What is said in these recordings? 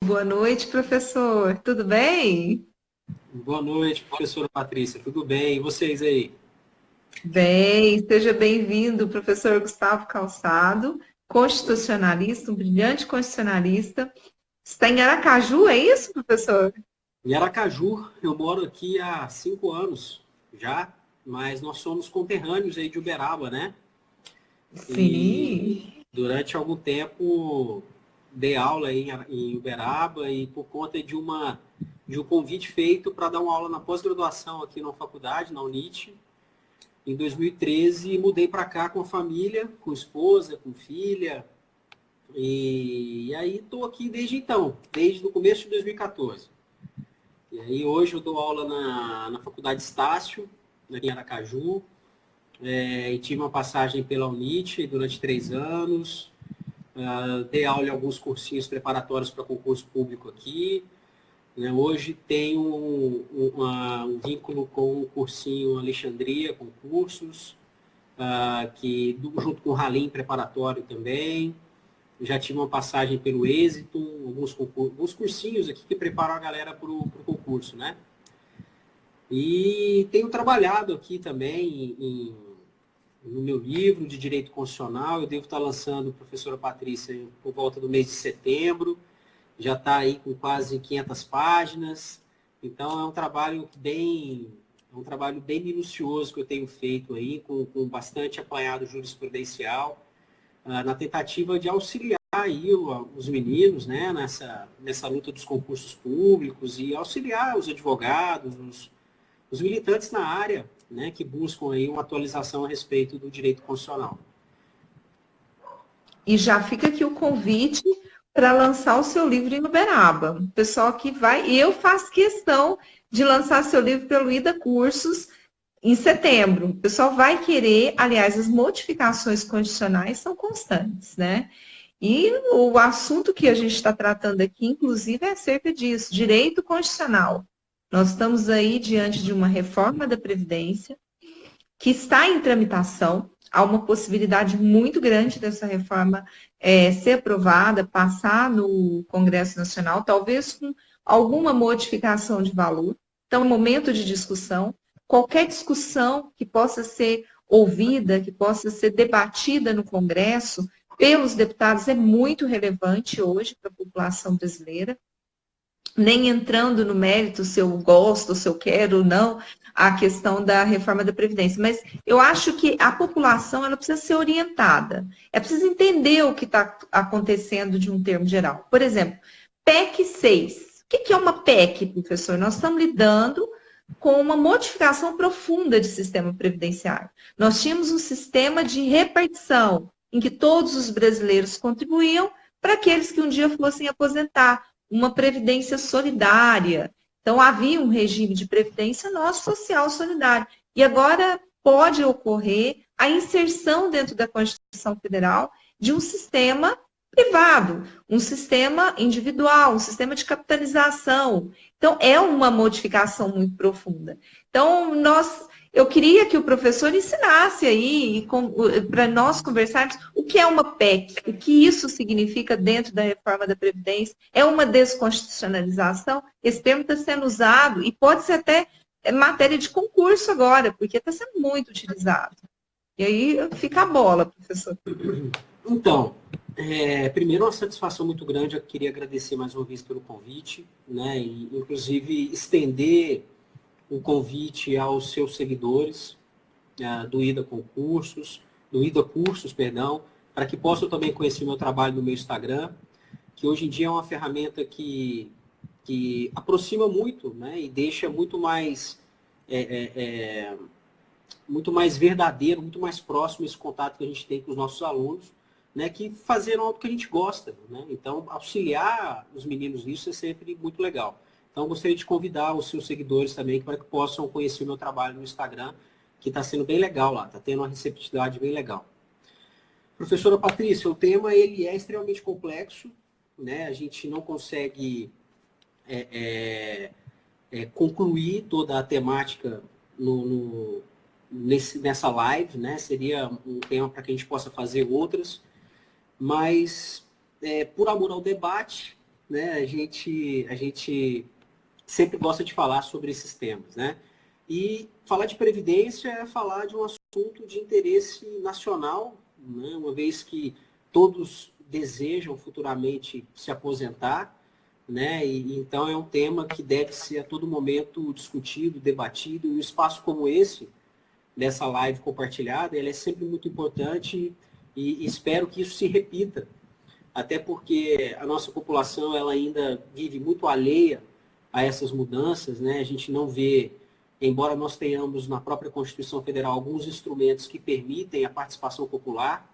Boa noite, professor. Tudo bem? Boa noite, professora Patrícia. Tudo bem? E vocês aí? Bem, seja bem-vindo, professor Gustavo Calçado, constitucionalista, um brilhante constitucionalista. Está em Aracaju, é isso, professor? Em Aracaju, eu moro aqui há 5 anos já, mas nós somos conterrâneos aí de Uberaba, né? Sim. E durante algum tempo dei aula aí em Uberaba e por conta de um convite feito para dar uma aula na pós-graduação aqui na faculdade, na UNIT, em 2013, mudei para cá com a família, com esposa, com filha, e aí estou aqui desde então, desde o começo de 2014. E aí hoje eu dou aula na Faculdade Estácio, aqui em Aracaju, e tive uma passagem pela UNIT durante 3 anos, dei aula em alguns cursinhos preparatórios para concurso público aqui, né? Hoje tenho um vínculo com o cursinho Alexandria, concursos, junto com o Ralim preparatório também. Já tive uma passagem pelo Êxito, alguns cursinhos aqui que preparam a galera para o concurso, né? E tenho trabalhado aqui também no meu livro de Direito Constitucional. Eu devo estar lançando, professora Patrícia, por volta do mês de setembro. Já está aí com quase 500 páginas. Então, é um trabalho bem minucioso que eu tenho feito aí, com bastante apanhado jurisprudencial, na tentativa de auxiliar aí os meninos, né, nessa luta dos concursos públicos e auxiliar os advogados, os militantes na área, né, que buscam aí uma atualização a respeito do direito constitucional. E já fica aqui o convite para lançar o seu livro em Uberaba. O pessoal que vai, e eu faço questão de lançar seu livro pelo Ida Cursos em setembro. O pessoal vai querer, aliás, as modificações constitucionais são constantes, né? E o assunto que a gente está tratando aqui, inclusive, é acerca disso, direito constitucional. Nós estamos aí diante de uma reforma da Previdência que está em tramitação. Há uma possibilidade muito grande dessa reforma ser aprovada, passar no Congresso Nacional, talvez com alguma modificação de valor. Então, momento de discussão. Qualquer discussão que possa ser ouvida, que possa ser debatida no Congresso pelos deputados é muito relevante hoje para a população brasileira. Nem entrando no mérito se eu gosto, se eu quero ou não, a questão da reforma da Previdência. Mas eu acho que a população ela precisa ser orientada. É preciso entender o que está acontecendo de um termo geral. Por exemplo, PEC 6. O que é uma PEC, professor? Nós estamos lidando com uma modificação profunda de sistema previdenciário. Nós tínhamos um sistema de repartição, em que todos os brasileiros contribuíam para aqueles que um dia fossem aposentar, uma previdência solidária. Então, havia um regime de previdência nosso social solidário. E agora pode ocorrer a inserção dentro da Constituição Federal de um sistema privado, um sistema individual, um sistema de capitalização. Então, é uma modificação muito profunda. Então, eu queria que o professor ensinasse aí, para nós conversarmos, o que é uma PEC, o que isso significa dentro da reforma da Previdência. É uma desconstitucionalização? Esse termo está sendo usado e pode ser até matéria de concurso agora, porque está sendo muito utilizado. E aí fica a bola, professor. Então, primeiro, uma satisfação muito grande. Eu queria agradecer mais uma vez pelo convite, né, e inclusive estender o convite aos seus seguidores do IDA Cursos, perdão, para que possam também conhecer meu trabalho no meu Instagram, que hoje em dia é uma ferramenta que aproxima muito, né, e deixa muito mais verdadeiro, muito mais próximo esse contato que a gente tem com os nossos alunos, né, que fazeram algo que a gente gosta, né? Então, auxiliar os meninos nisso é sempre muito legal. Então, gostaria de convidar os seus seguidores também para que possam conhecer o meu trabalho no Instagram, que está sendo bem legal lá, está tendo uma receptividade bem legal. Professora Patrícia, o tema ele é extremamente complexo, né? A gente não consegue concluir toda a temática nessa live, né? Seria um tema para que a gente possa fazer outras, mas por amor ao debate, né, a gente sempre gosta de falar sobre esses temas, né? E falar de previdência é falar de um assunto de interesse nacional, né? Uma vez que todos desejam futuramente se aposentar, né? E então é um tema que deve ser a todo momento discutido, debatido, e um espaço como esse, dessa live compartilhada, ele é sempre muito importante e espero que isso se repita, até porque a nossa população ela ainda vive muito alheia a essas mudanças, né? A gente não vê, embora nós tenhamos na própria Constituição Federal alguns instrumentos que permitem a participação popular,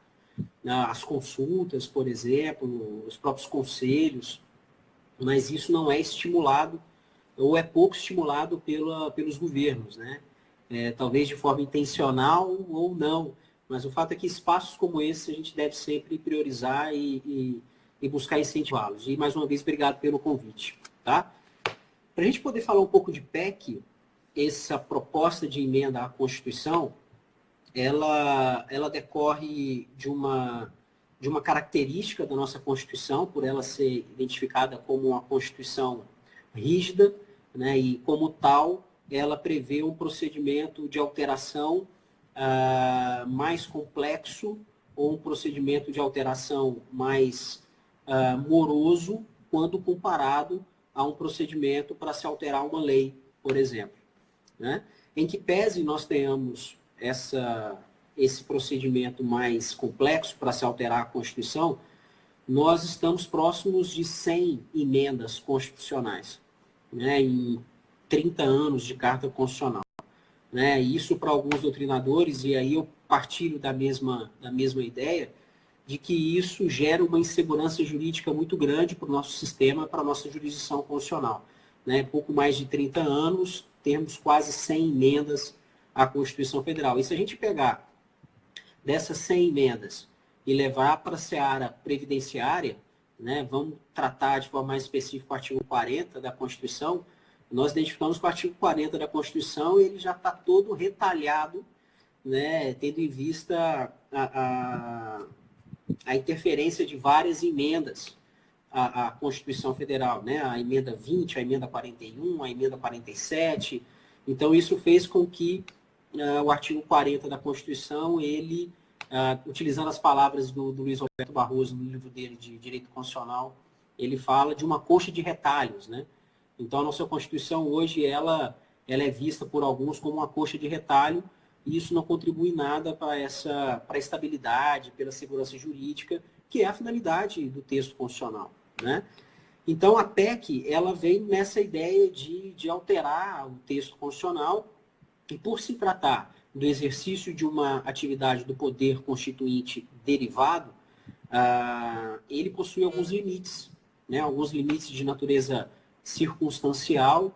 né? As consultas, por exemplo, os próprios conselhos, mas isso não é estimulado ou é pouco estimulado pelos governos, né? Talvez de forma intencional ou não, mas o fato é que espaços como esse a gente deve sempre priorizar e buscar incentivá-los. E mais uma vez, obrigado pelo convite. Tá? Para a gente poder falar um pouco de PEC, essa proposta de emenda à Constituição, ela decorre de uma característica da nossa Constituição, por ela ser identificada como uma Constituição rígida, né, e como tal, ela prevê um procedimento de alteração mais complexo ou um procedimento de alteração mais moroso quando comparado a um procedimento para se alterar uma lei, por exemplo, né? Em que pese nós tenhamos esse procedimento mais complexo para se alterar a Constituição, nós estamos próximos de 100 emendas constitucionais, né, em 30 anos de Carta Constitucional. Né? Isso para alguns doutrinadores, e aí eu partilho da mesma ideia, de que isso gera uma insegurança jurídica muito grande para o nosso sistema, para a nossa jurisdição constitucional. Né? Pouco mais de 30 anos, temos quase 100 emendas à Constituição Federal. E se a gente pegar dessas 100 emendas e levar para a seara previdenciária, né, vamos tratar de forma mais específica o artigo 40 da Constituição, nós identificamos que o artigo 40 da Constituição ele já está todo retalhado, né, tendo em vista a interferência de várias emendas à Constituição Federal, né, a emenda 20, a emenda 41, a emenda 47. Então, isso fez com que o artigo 40 da Constituição, ele, utilizando as palavras do Luiz Roberto Barroso, no livro dele de Direito Constitucional, ele fala de uma coxa de retalhos, né? Então, a nossa Constituição hoje, ela é vista por alguns como uma coxa de retalho, e isso não contribui nada para a estabilidade, pela segurança jurídica, que é a finalidade do texto constitucional, né? Então, a PEC, ela vem nessa ideia de alterar o texto constitucional, e por se tratar do exercício de uma atividade do poder constituinte derivado, ele possui alguns limites, né? Alguns limites de natureza circunstancial,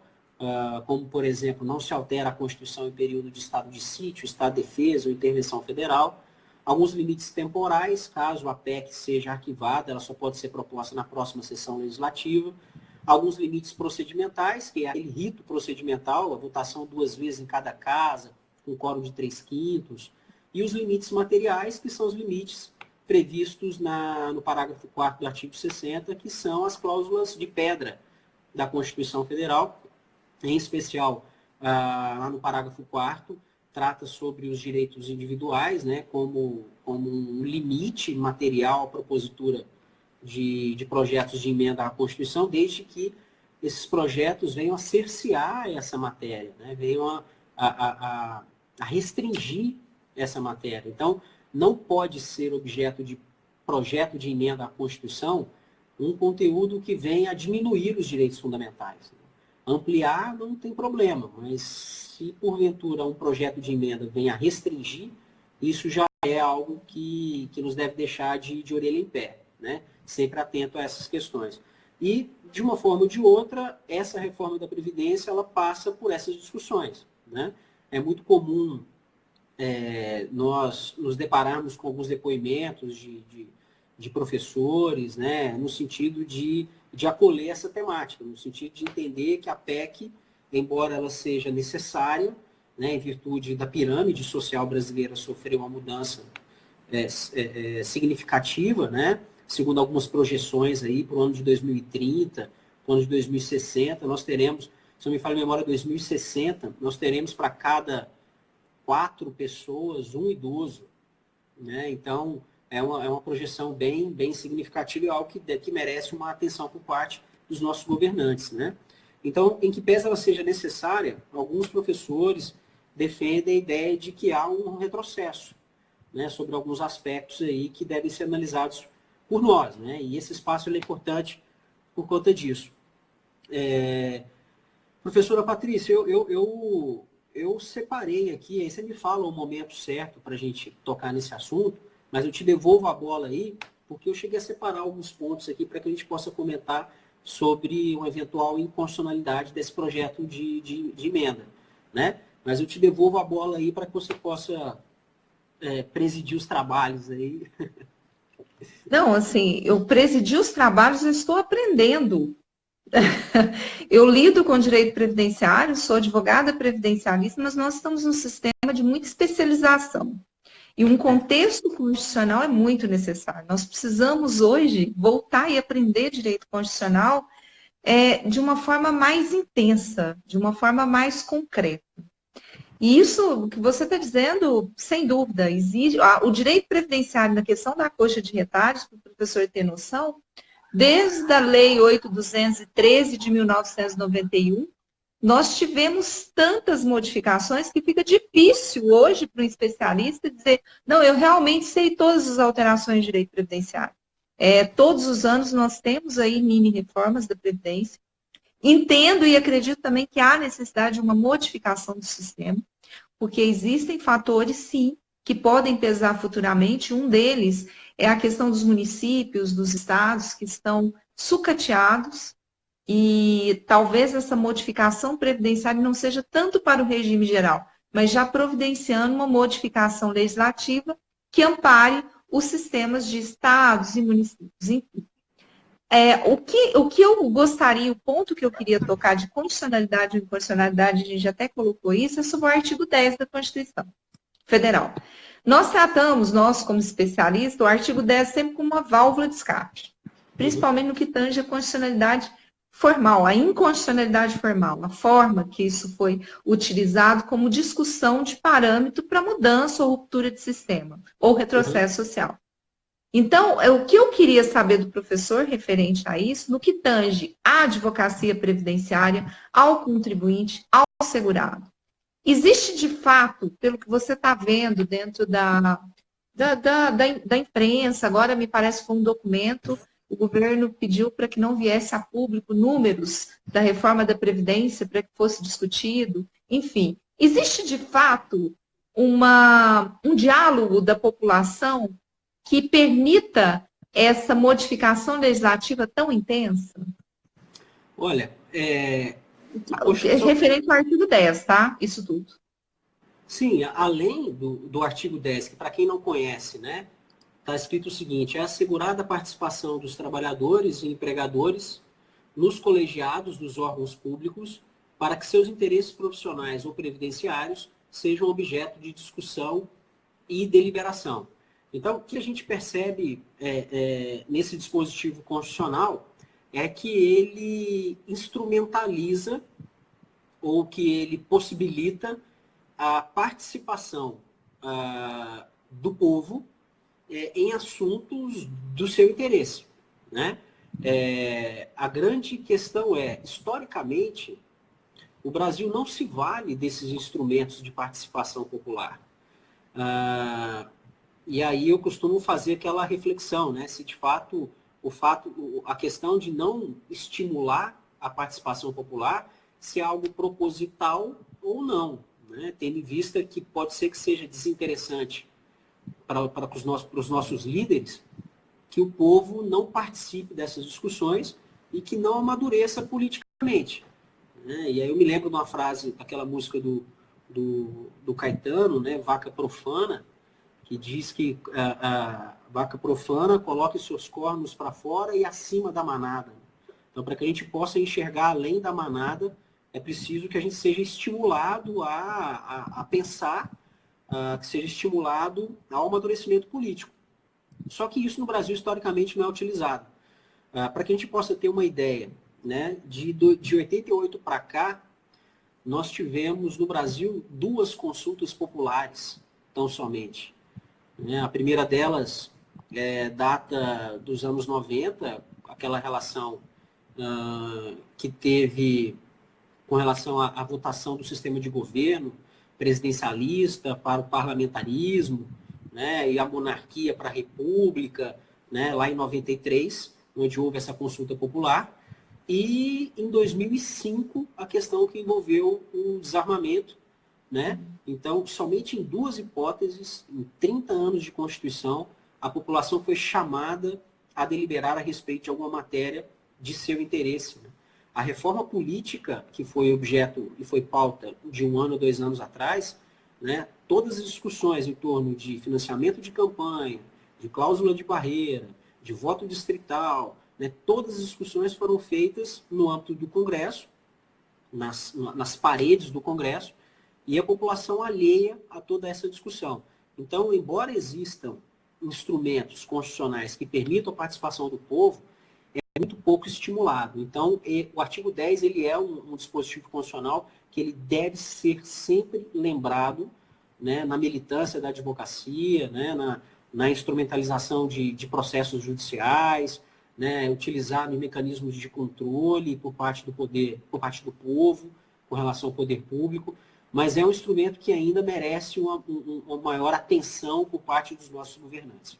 como, por exemplo, não se altera a Constituição em período de estado de sítio, estado de defesa ou intervenção federal. Alguns limites temporais, caso a PEC seja arquivada, ela só pode ser proposta na próxima sessão legislativa. Alguns limites procedimentais, que é aquele rito procedimental, a votação 2 vezes em cada casa, com quórum de 3/5. E os limites materiais, que são os limites previstos no parágrafo 4º do artigo 60, que são as cláusulas de pedra da Constituição Federal, em especial, lá no parágrafo 4º, trata sobre os direitos individuais, né, como um limite material à propositura de projetos de emenda à Constituição, desde que esses projetos venham a cercear essa matéria, né, venham a restringir essa matéria. Então, não pode ser objeto de projeto de emenda à Constituição um conteúdo que venha a diminuir os direitos fundamentais. Ampliar não tem problema, mas se porventura um projeto de emenda venha a restringir, isso já é algo que nos deve deixar de orelha em pé, né? Sempre atento a essas questões. E, de uma forma ou de outra, essa reforma da Previdência ela passa por essas discussões, né? É muito comum nós nos depararmos com alguns depoimentos de professores, né, no sentido de acolher essa temática, no sentido de entender que a PEC, embora ela seja necessária, né, em virtude da pirâmide social brasileira sofrer uma mudança significativa, né, segundo algumas projeções aí para o ano de 2030, para o ano de 2060, nós teremos, se não me falha a memória, 2060, nós teremos para cada 4 pessoas, um idoso, né? Então, é uma projeção bem significativa e algo que merece uma atenção por parte dos nossos governantes, né? Então, em que pese ela seja necessária, alguns professores defendem a ideia de que há um retrocesso, né, sobre alguns aspectos aí que devem ser analisados por nós, né? E esse espaço é importante por conta disso. Professora Patrícia, eu separei aqui, aí você me fala o momento certo para a gente tocar nesse assunto, mas eu te devolvo a bola aí, porque eu cheguei a separar alguns pontos aqui para que a gente possa comentar sobre uma eventual inconstitucionalidade desse projeto de emenda, né? Mas eu te devolvo a bola aí para que você possa presidir os trabalhos aí. Não, assim, eu presidi os trabalhos, eu estou aprendendo. Eu lido com direito previdenciário, sou advogada previdencialista, mas nós estamos num sistema de muita especialização. E um contexto constitucional é muito necessário. Nós precisamos hoje voltar e aprender direito constitucional de uma forma mais intensa, de uma forma mais concreta. E isso que você está dizendo, sem dúvida, exige. O direito previdenciário na questão da coxa de retalhos, para o professor ter noção, desde a Lei 8.213 de 1991, nós tivemos tantas modificações que fica difícil hoje para um especialista dizer, não, eu realmente sei todas as alterações de direito previdenciário. Todos os anos nós temos aí mini reformas da Previdência. Entendo e acredito também que há necessidade de uma modificação do sistema, porque existem fatores, sim, que podem pesar futuramente. Um deles é a questão dos municípios, dos estados que estão sucateados, e talvez essa modificação previdenciária não seja tanto para o regime geral, mas já providenciando uma modificação legislativa que ampare os sistemas de estados e municípios. Enfim. O que eu gostaria, o ponto que eu queria tocar de constitucionalidade e inconstitucionalidade, a gente até colocou isso, é sobre o artigo 10 da Constituição Federal. Nós tratamos, nós como especialistas, o artigo 10 sempre como uma válvula de escape, principalmente no que tange a constitucionalidade formal, a inconstitucionalidade formal, a forma que isso foi utilizado como discussão de parâmetro para mudança ou ruptura de sistema, ou retrocesso social. Então, o que eu queria saber do professor referente a isso, no que tange à advocacia previdenciária, ao contribuinte, ao segurado. Existe, de fato, pelo que você está vendo dentro da imprensa, agora me parece que foi um documento, o governo pediu para que não viesse a público números da reforma da Previdência para que fosse discutido, enfim. Existe, de fato, um diálogo da população que permita essa modificação legislativa tão intensa? Olha, referente ao artigo 10, tá? Isso tudo. Sim, além do artigo 10, que para quem não conhece, né, está escrito o seguinte: é assegurada a participação dos trabalhadores e empregadores nos colegiados dos órgãos públicos para que seus interesses profissionais ou previdenciários sejam objeto de discussão e deliberação. Então, o que a gente percebe nesse dispositivo constitucional é que ele instrumentaliza ou que ele possibilita a participação do povo em assuntos do seu interesse, né? A grande questão historicamente, o Brasil não se vale desses instrumentos de participação popular. E aí eu costumo fazer aquela reflexão, né? Se de fato a questão de não estimular a participação popular, se é algo proposital ou não, né? Tendo em vista que pode ser que seja desinteressante para os nossos líderes que o povo não participe dessas discussões e que não amadureça politicamente, né? E aí eu me lembro de uma frase daquela música do Caetano, né? Vaca Profana, que diz que a vaca profana coloque seus cornos para fora e acima da manada. Então, para que a gente possa enxergar além da manada, é preciso que a gente seja estimulado a pensar, que seja estimulado ao amadurecimento político. Só que isso no Brasil, historicamente, não é utilizado. Para que a gente possa ter uma ideia, né, de 88 para cá, nós tivemos no Brasil 2 consultas populares, tão somente. Né? A primeira delas data dos anos 90, aquela relação que teve com relação à votação do sistema de governo presidencialista para o parlamentarismo, né, e a monarquia para a república, né, lá em 93, onde houve essa consulta popular. E em 2005, a questão que envolveu o desarmamento, né? Então, somente em 2 hipóteses, em 30 anos de Constituição, a população foi chamada a deliberar a respeito de alguma matéria de seu interesse. Né? A reforma política, que foi objeto e foi pauta de 1 ano, 2 anos atrás, né? Todas as discussões em torno de financiamento de campanha, de cláusula de barreira, de voto distrital, né? Todas as discussões foram feitas no âmbito do Congresso, nas paredes do Congresso, e a população alheia a toda essa discussão. Então, embora existam instrumentos constitucionais que permitam a participação do povo, é muito pouco estimulado. Então, o artigo 10 ele é um dispositivo constitucional que ele deve ser sempre lembrado, né, na militância da advocacia, né, na instrumentalização de processos judiciais, né, utilizado em mecanismos de controle por parte do poder, por parte do povo, com relação ao poder público, mas é um instrumento que ainda merece uma maior atenção por parte dos nossos governantes.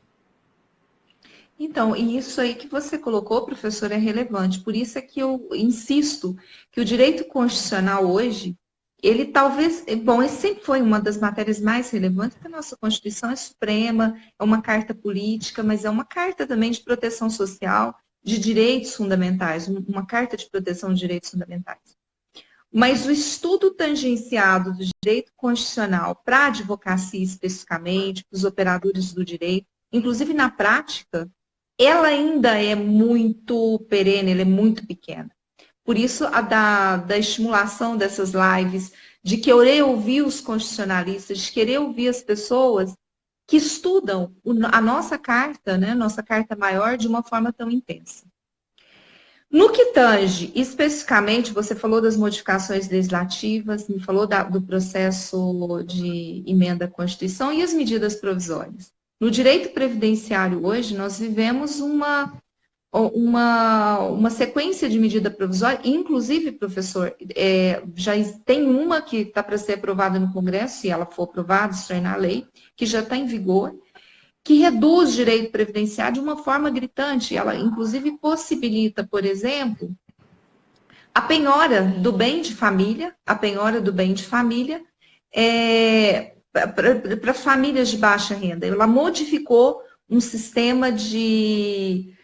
Então, e isso aí que você colocou, professor, é relevante. Por isso é que eu insisto que o direito constitucional hoje, ele talvez, bom, ele sempre foi uma das matérias mais relevantes, porque a nossa Constituição é suprema, é uma carta política, mas é uma carta também de proteção social, de direitos fundamentais, uma carta de proteção de direitos fundamentais. Mas o estudo tangenciado do direito constitucional para a advocacia especificamente, para os operadores do direito, inclusive na prática, ela ainda é muito perene, ela é muito pequena. Por isso, da estimulação dessas lives, de querer ouvir os constitucionalistas, de querer ouvir as pessoas que estudam a nossa carta, né, nossa carta maior, de uma forma tão intensa. No que tange, especificamente, você falou das modificações legislativas, me falou do processo de emenda à Constituição e as medidas provisórias. No direito previdenciário hoje, nós vivemos uma sequência de medida provisória, inclusive, professor, já tem uma que está para ser aprovada no Congresso, se ela for aprovada, se tornar lei, que já está em vigor, que reduz o direito previdenciário de uma forma gritante. Ela, inclusive, possibilita, por exemplo, a penhora do bem de família, para famílias de baixa renda. Ela modificou um sistema de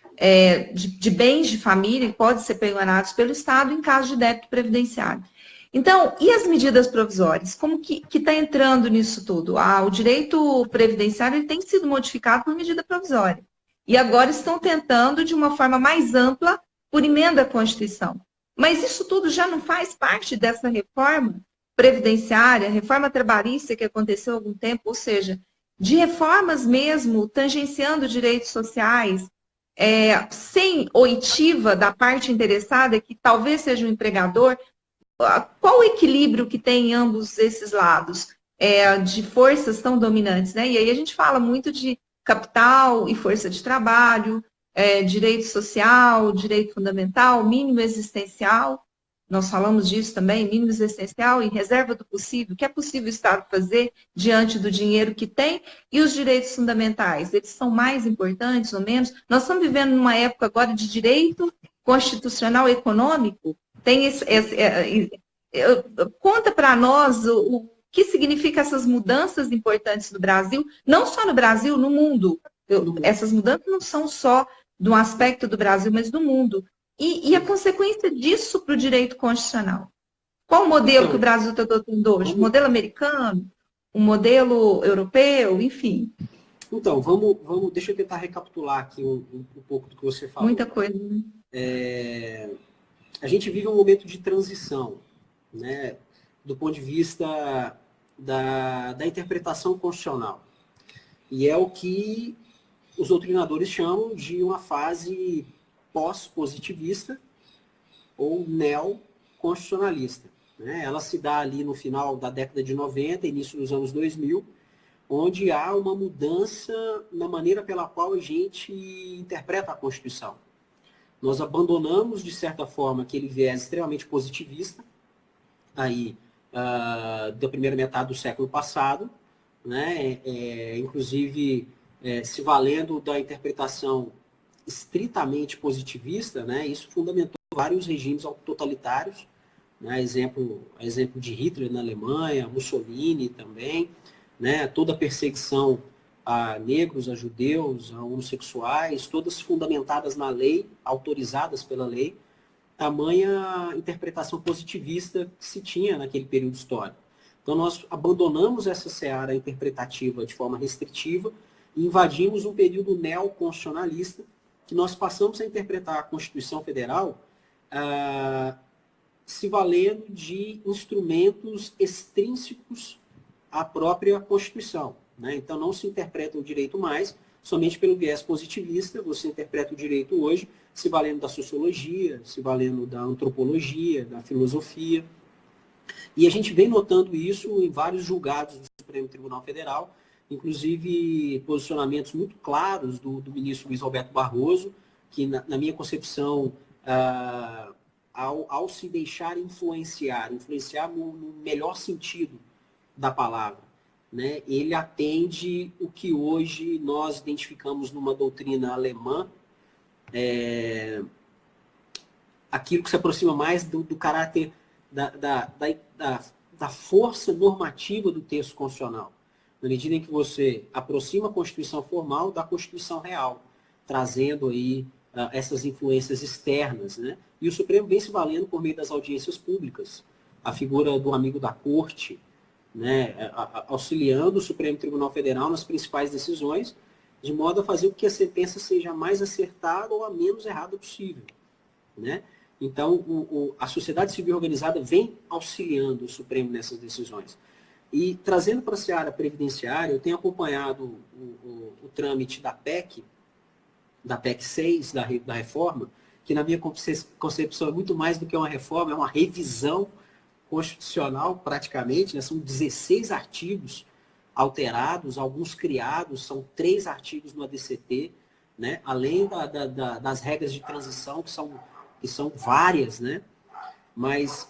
bens de família que podem ser penhorados pelo Estado em caso de débito previdenciário. Então, e as medidas provisórias? Como que está entrando nisso tudo? O direito previdenciário ele tem sido modificado por medida provisória. E agora estão tentando, de uma forma mais ampla, por emenda à Constituição. Mas isso tudo já não faz parte dessa reforma previdenciária, reforma trabalhista que aconteceu há algum tempo, ou seja, de reformas mesmo, tangenciando direitos sociais, sem oitiva da parte interessada, que talvez seja o empregador. Qual o equilíbrio que tem em ambos esses lados de forças tão dominantes, né? E aí a gente fala muito de capital e força de trabalho, direito social, direito fundamental, mínimo existencial. Nós falamos disso também, mínimo existencial e reserva do possível. O que é possível o Estado fazer diante do dinheiro que tem? E os direitos fundamentais, eles são mais importantes ou menos? Nós estamos vivendo numa época agora de direito constitucional econômico. Conta para nós o que significa essas mudanças importantes no Brasil, não só no Brasil, no mundo. Essas mudanças não são só de um aspecto do Brasil, mas do mundo. E a consequência disso para o direito constitucional? Qual o modelo que o Brasil está adotando hoje? Um modelo americano? Um modelo europeu? Enfim. Então, deixa eu tentar recapitular aqui um pouco do que você falou. Muita coisa, né? A gente vive um momento de transição, né, do ponto de vista da interpretação constitucional. E é o que os doutrinadores chamam de uma fase pós-positivista ou neoconstitucionalista. Né? Ela se dá ali no final da década de 90, início dos anos 2000, onde há uma mudança na maneira pela qual a gente interpreta a Constituição. Nós abandonamos, de certa forma, aquele viés extremamente positivista, aí, da primeira metade do século passado, né? Inclusive se valendo da interpretação estritamente positivista, né? Isso fundamentou vários regimes totalitários, né? Exemplo de Hitler na Alemanha, Mussolini também, né? Toda a perseguição a negros, a judeus, a homossexuais, todas fundamentadas na lei, autorizadas pela lei, tamanha interpretação positivista que se tinha naquele período histórico. Então, nós abandonamos essa seara interpretativa de forma restritiva e invadimos um período neoconstitucionalista, que nós passamos a interpretar a Constituição Federal se valendo de instrumentos extrínsecos à própria Constituição. Né? Então, não se interpreta o direito mais somente pelo viés positivista, você interpreta o direito hoje se valendo da sociologia, se valendo da antropologia, da filosofia. E a gente vem notando isso em vários julgados do Supremo Tribunal Federal, inclusive posicionamentos muito claros do ministro Luiz Roberto Barroso, que, na minha concepção, ao se deixar influenciar no melhor sentido da palavra, né, ele atende o que hoje nós identificamos numa doutrina alemã, aquilo que se aproxima mais do caráter da força normativa do texto constitucional, na medida em que você aproxima a Constituição formal da Constituição real, trazendo aí essas influências externas, né? E o Supremo vem se valendo por meio das audiências públicas, a figura do amigo da corte, né? Auxiliando o Supremo Tribunal Federal nas principais decisões, de modo a fazer com que a sentença seja a mais acertada ou a menos errada possível, né? Então, a sociedade civil organizada vem auxiliando o Supremo nessas decisões. E trazendo para a seara previdenciária, eu tenho acompanhado o trâmite da PEC 6, da reforma, que na minha concepção é muito mais do que uma reforma, é uma revisão constitucional praticamente, né? São 16 artigos alterados, alguns criados, são 3 artigos no ADCT, né? Além das regras de transição, que são várias, né? Mas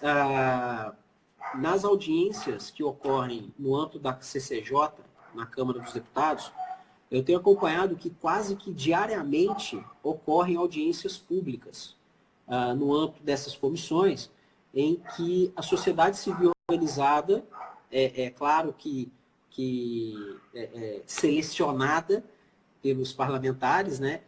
nas audiências que ocorrem no âmbito da CCJ, na Câmara dos Deputados, eu tenho acompanhado que quase que diariamente ocorrem audiências públicas no âmbito dessas comissões, em que a sociedade civil organizada, claro que selecionada pelos parlamentares, né,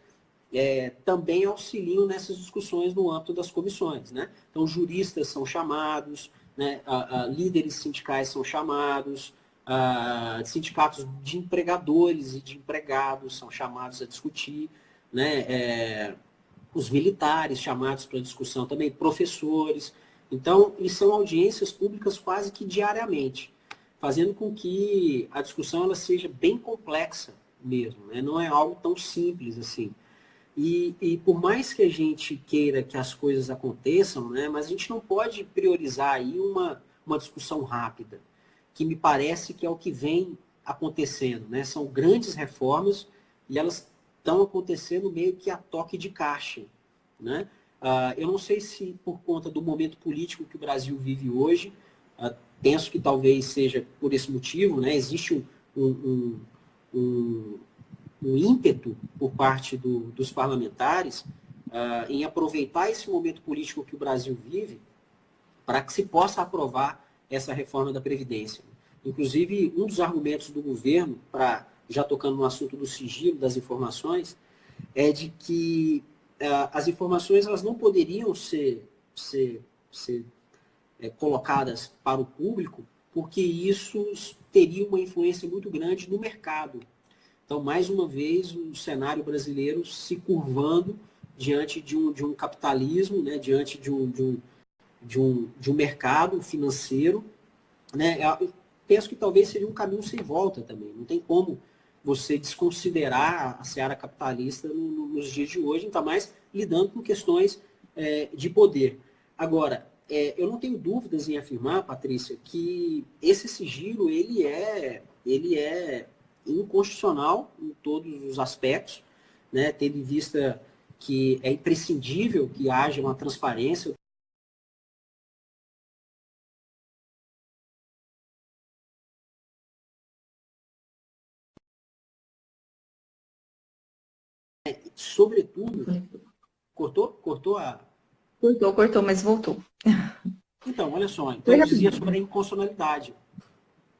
também auxiliam nessas discussões no âmbito das comissões. Né? Então, juristas são chamados, né, líderes sindicais são chamados, sindicatos de empregadores e de empregados são chamados a discutir, né, os militares chamados para discussão também, professores. Então, e são audiências públicas quase que diariamente, fazendo com que a discussão ela seja bem complexa mesmo, né? Não é algo tão simples assim. E por mais que a gente queira que as coisas aconteçam, né, mas a gente não pode priorizar aí uma discussão rápida, que me parece que é o que vem acontecendo. Né? São grandes reformas e elas estão acontecendo meio que a toque de caixa. Né? Eu não sei se por conta do momento político que o Brasil vive hoje, penso que talvez seja por esse motivo, né? Existe um ímpeto por parte dos parlamentares em aproveitar esse momento político que o Brasil vive para que se possa aprovar essa reforma da Previdência. Inclusive, um dos argumentos do governo, já tocando no assunto do sigilo das informações, é de que as informações elas não poderiam ser colocadas para o público, porque isso teria uma influência muito grande no mercado. Então, mais uma vez, o cenário brasileiro se curvando diante de um capitalismo, né, diante de um mercado financeiro. Né? Eu penso que talvez seria um caminho sem volta também. Não tem como você desconsiderar a seara capitalista nos dias de hoje, ainda mais lidando com questões de poder. Agora, eu não tenho dúvidas em afirmar, Patrícia, que esse sigilo ele é inconstitucional em todos os aspectos, né, tendo em vista que é imprescindível que haja uma transparência. Sobretudo, cortou a... Cortou, mas voltou. Então, olha só, então eu dizia sobre a inconstitucionalidade,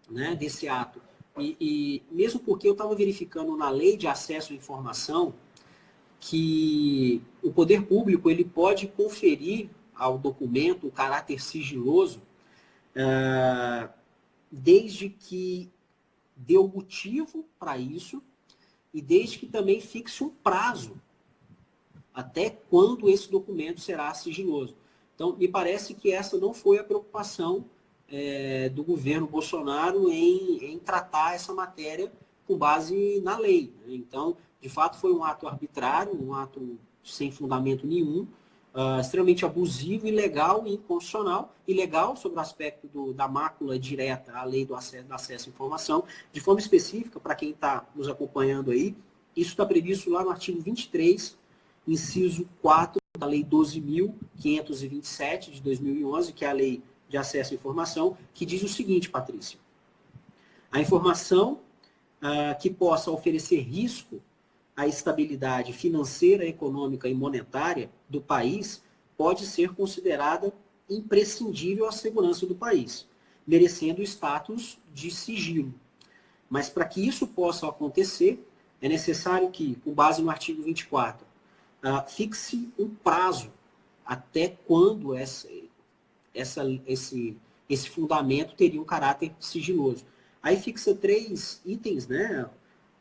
né, desse ato. E mesmo porque eu estava verificando na lei de acesso à informação que o poder público ele pode conferir ao documento o caráter sigiloso desde que dê o motivo para isso e desde que também fixe um prazo até quando esse documento será sigiloso. Então, me parece que essa não foi a preocupação do governo Bolsonaro em tratar essa matéria com base na lei. Então, de fato, foi um ato arbitrário, um ato sem fundamento nenhum, extremamente abusivo, ilegal e inconstitucional. Ilegal sobre o aspecto da mácula direta à lei do acesso à informação. De forma específica, para quem está nos acompanhando aí, isso está previsto lá no artigo 23, inciso 4 da Lei 12.527 de 2011, que é a Lei de Acesso à Informação, que diz o seguinte, Patrícia: a informação que possa oferecer risco à estabilidade financeira, econômica e monetária do país pode ser considerada imprescindível à segurança do país, merecendo o status de sigilo. Mas para que isso possa acontecer, é necessário que, com base no artigo 24, fixe um prazo até quando esse fundamento teria um caráter sigiloso. Aí fixa 3 itens, né?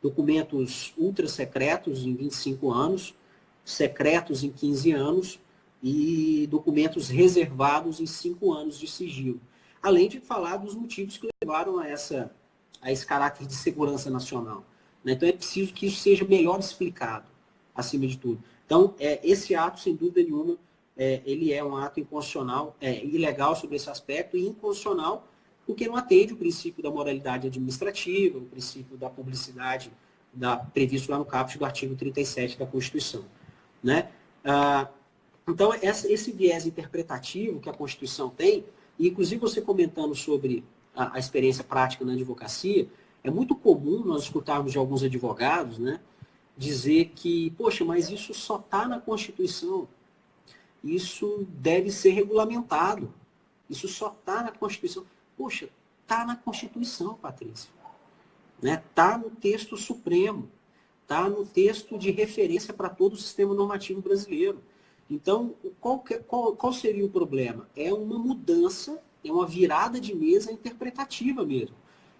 Documentos ultra secretos em 25 anos, secretos em 15 anos e documentos reservados em 5 anos de sigilo. Além de falar dos motivos que levaram a esse caráter de segurança nacional. Né? Então é preciso que isso seja melhor explicado, acima de tudo. Então, esse ato, sem dúvida nenhuma, ele é um ato inconstitucional, ilegal sobre esse aspecto e inconstitucional porque não atende o princípio da moralidade administrativa, o princípio da publicidade previsto lá no caput do artigo 37 da Constituição. Né? Então, esse viés interpretativo que a Constituição tem, e inclusive você comentando sobre a experiência prática na advocacia, é muito comum nós escutarmos de alguns advogados, né, dizer que, poxa, mas isso só está na Constituição. Isso deve ser regulamentado. Isso só está na Constituição. Poxa, está na Constituição, Patrícia. Está no texto supremo. Está no texto de referência para todo o sistema normativo brasileiro. Então, qual seria o problema? É uma mudança, é uma virada de mesa interpretativa mesmo.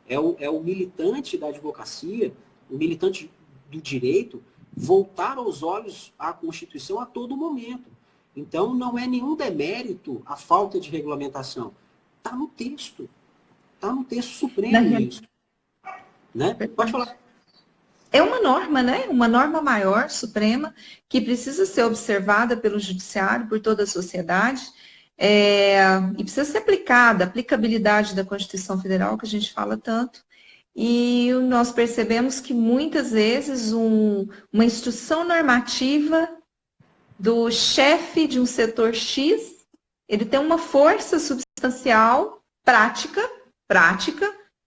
É o militante da advocacia, o militante do direito, voltar os olhos à Constituição a todo momento. Então, não é nenhum demérito a falta de regulamentação. Está no texto. Está no texto supremo isso. Né? Pode falar. É uma norma, né? Uma norma maior, suprema, que precisa ser observada pelo judiciário, por toda a sociedade, e precisa ser aplicada, a aplicabilidade da Constituição Federal, que a gente fala tanto. E nós percebemos que muitas vezes uma instrução normativa do chefe de um setor X, ele tem uma força substancial, prática,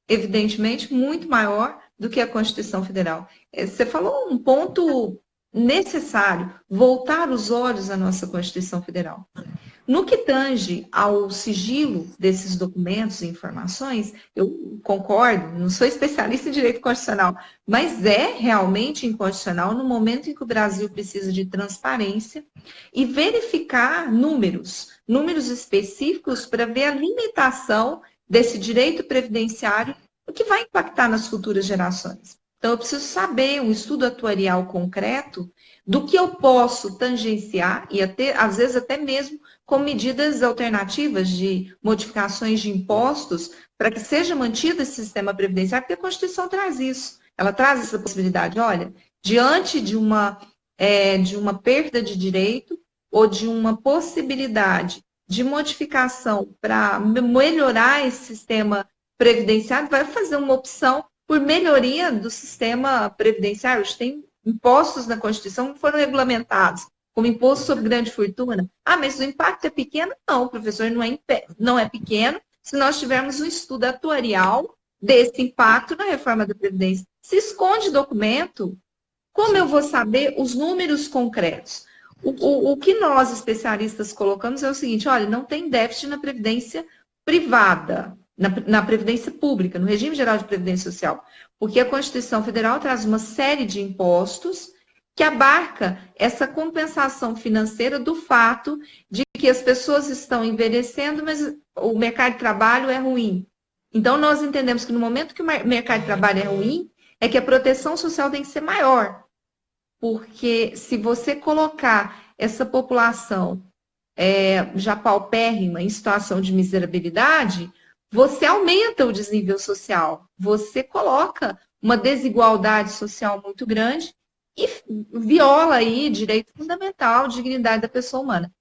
evidentemente, muito maior do que a Constituição Federal. Você falou um ponto necessário, voltar os olhos à nossa Constituição Federal. No que tange ao sigilo desses documentos e informações, eu concordo, não sou especialista em direito constitucional, mas é realmente inconstitucional no momento em que o Brasil precisa de transparência e verificar números específicos para ver a limitação desse direito previdenciário, o que vai impactar nas futuras gerações. Então, eu preciso saber um estudo atuarial concreto do que eu posso tangenciar e às vezes até mesmo com medidas alternativas de modificações de impostos para que seja mantido esse sistema previdenciário, porque a Constituição traz isso. Ela traz essa possibilidade, olha, diante de uma perda de direito ou de uma possibilidade de modificação para melhorar esse sistema previdenciário, vai fazer uma opção por melhoria do sistema previdenciário. Tem impostos na Constituição que foram regulamentados, como imposto sobre grande fortuna. Ah, mas o impacto é pequeno? Não, professor, não é pequeno se nós tivermos um estudo atuarial desse impacto na reforma da Previdência. Se esconde documento, como eu vou saber os números concretos? O que nós, especialistas, colocamos é o seguinte, olha, não tem déficit na previdência privada, na previdência pública, no regime geral de previdência social, porque a Constituição Federal traz uma série de impostos que abarca essa compensação financeira do fato de que as pessoas estão envelhecendo, mas o mercado de trabalho é ruim. Então, nós entendemos que no momento que o mercado de trabalho é ruim, é que a proteção social tem que ser maior. Porque se você colocar essa população já paupérrima em situação de miserabilidade, você aumenta o desnível social, você coloca uma desigualdade social muito grande e viola aí direito fundamental, dignidade da pessoa humana.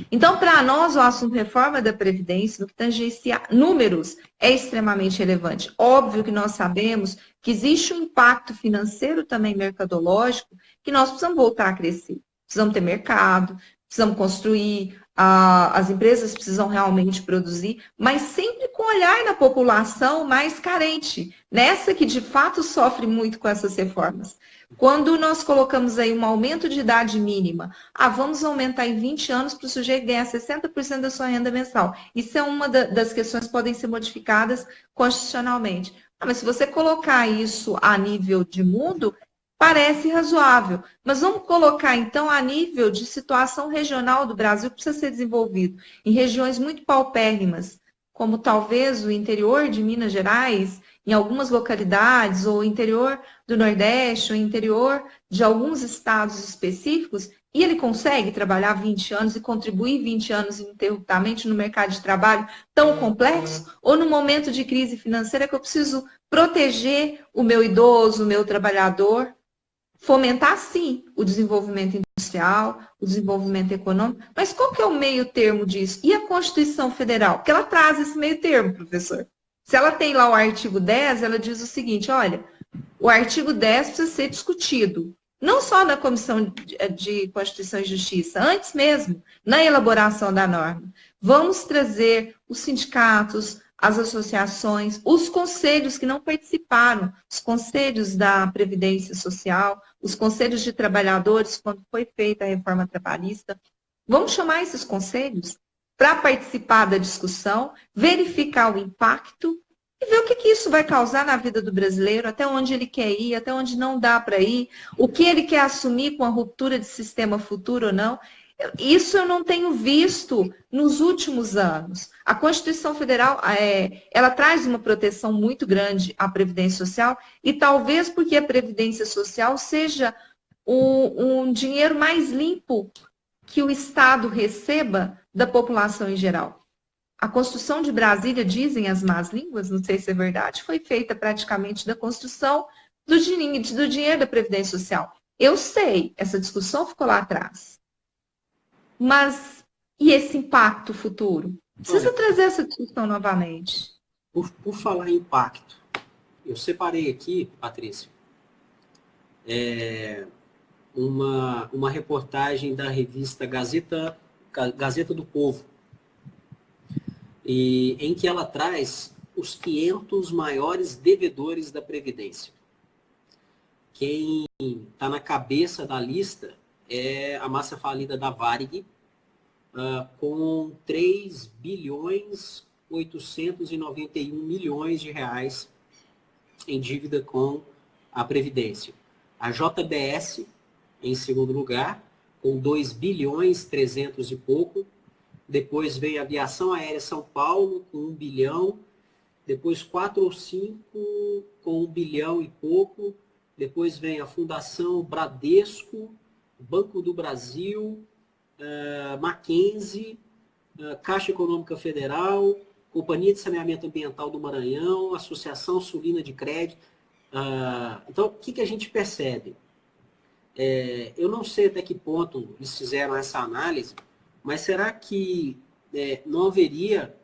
Então, para nós, o assunto reforma da Previdência, no que tangencia números, é extremamente relevante. Óbvio que nós sabemos que existe um impacto financeiro também mercadológico, que nós precisamos voltar a crescer. Precisamos ter mercado, precisamos construir, as empresas precisam realmente produzir, mas sempre com olhar na população mais carente, nessa que de fato sofre muito com essas reformas. Quando nós colocamos aí um aumento de idade mínima, vamos aumentar em 20 anos para o sujeito ganhar 60% da sua renda mensal. Isso é uma das questões que podem ser modificadas constitucionalmente. Mas se você colocar isso a nível de mundo, parece razoável. Mas vamos colocar, então, a nível de situação regional do Brasil, que precisa ser desenvolvido em regiões muito paupérrimas, como talvez o interior de Minas Gerais, em algumas localidades, ou interior do Nordeste, ou interior de alguns estados específicos, e ele consegue trabalhar 20 anos e contribuir 20 anos ininterruptamente no mercado de trabalho tão complexo, ou no momento de crise financeira que eu preciso proteger o meu idoso, o meu trabalhador, fomentar, sim, o desenvolvimento industrial, o desenvolvimento econômico, mas qual que é o meio termo disso? E a Constituição Federal? Porque ela traz esse meio termo, professor. Se ela tem lá o artigo 10, ela diz o seguinte, olha, o artigo 10 precisa ser discutido, não só na Comissão de Constituição e Justiça, antes mesmo, na elaboração da norma. Vamos trazer os sindicatos, as associações, os conselhos que não participaram, os conselhos da Previdência Social, os conselhos de trabalhadores, quando foi feita a reforma trabalhista. Vamos chamar esses conselhos para participar da discussão, verificar o impacto e ver o que isso vai causar na vida do brasileiro, até onde ele quer ir, até onde não dá para ir, o que ele quer assumir com a ruptura de sistema futuro ou não. Isso eu não tenho visto nos últimos anos. A Constituição Federal, ela traz uma proteção muito grande à Previdência Social e talvez porque a Previdência Social seja um dinheiro mais limpo que o Estado receba da população em geral. A Constituição de Brasília, dizem as más línguas, não sei se é verdade, foi feita praticamente da construção do dinheiro da Previdência Social. Eu sei, essa discussão ficou lá atrás. Mas e esse impacto futuro? Precisa trazer essa discussão novamente. Por falar em impacto, eu separei aqui, Patrícia, uma reportagem da revista Gazeta do Povo, em que ela traz os 500 maiores devedores da Previdência. Quem está na cabeça da lista é a massa falida da Varig, com 3 bilhões 891 milhões de reais em dívida com a Previdência. A JBS, em segundo lugar, com 2 bilhões 300 e pouco. Depois vem a Aviação Aérea São Paulo, com 1 bilhão. Depois 4 ou 5, com 1 bilhão e pouco. Depois vem a Fundação Bradesco, Banco do Brasil, Mackenzie, Caixa Econômica Federal, Companhia de Saneamento Ambiental do Maranhão, Associação Sulina de Crédito. Então, o que a gente percebe? Eu não sei até que ponto eles fizeram essa análise, mas será que não haveria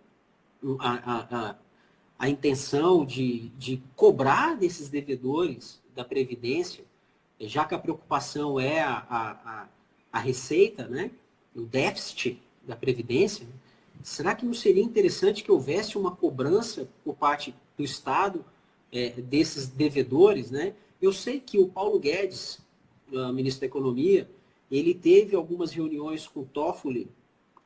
a intenção de cobrar desses devedores da Previdência, já que a preocupação é a receita, né? O déficit da Previdência? Né? Será que não seria interessante que houvesse uma cobrança por parte do Estado desses devedores? Né? Eu sei que o Paulo Guedes, ministro da Economia, ele teve algumas reuniões com o Toffoli,